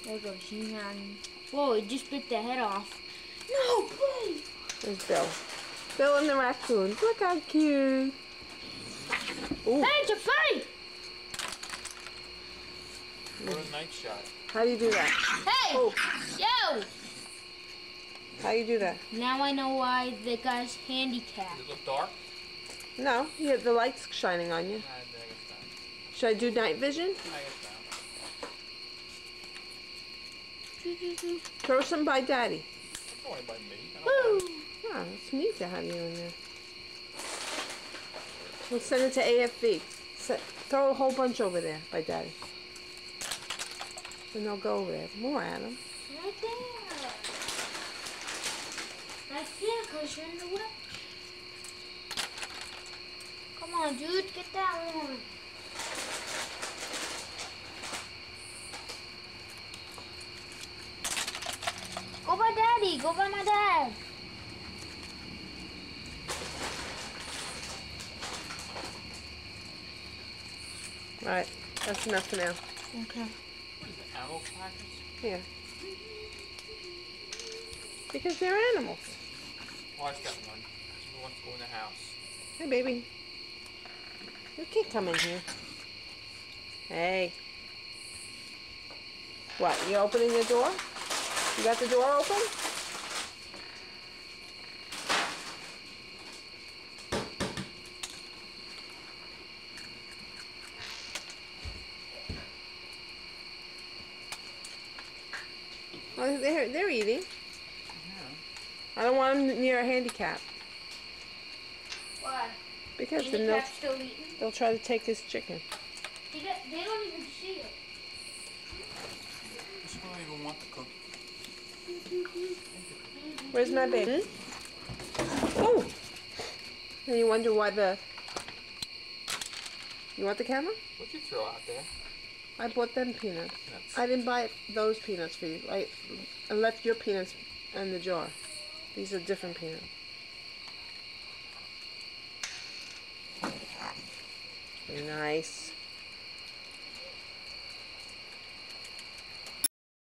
There goes Nan. Whoa, it just bit the head off. No, please. There's Bill. Bill and the raccoons. Look how cute. Ooh. Hey, it's a fight! What a night shot. How do you do that? Hey! Oh. Yo! How do you do that? Now I know why the guy's handicapped. Does it look dark? No, you have the lights shining on you. I guess not. Should I do night vision? I guess not. Throw some by Daddy. Don't worry about me. I don't Woo! Yeah, it's neat to have you in there. We'll send it to AFV. Throw a whole bunch over there by Daddy. And they'll go over there. More, Adam. Right there. Right there, because you're in the way. Come on, dude. Get that one. Go by Daddy. Go by my dad. Alright, that's enough for now. Okay. What is it, animal crackers? Here. Because they're animals. Watch that one. She wants to go in the house. Hey, baby. You can't come in here. Hey. What, you opening the door? You got the door open? Oh, they're eating. Yeah. I don't want them near a handicap. Why? Because then Handicap's still eating? they'll try to take his chicken. They don't even see it. This one don't even want the cookie. Where's my baby? Oh! And you wonder why You want the camera? What'd you throw out there? I bought them peanuts. Nuts. I didn't buy those peanuts for you. I left your peanuts in the jar. These are different peanuts. Nice.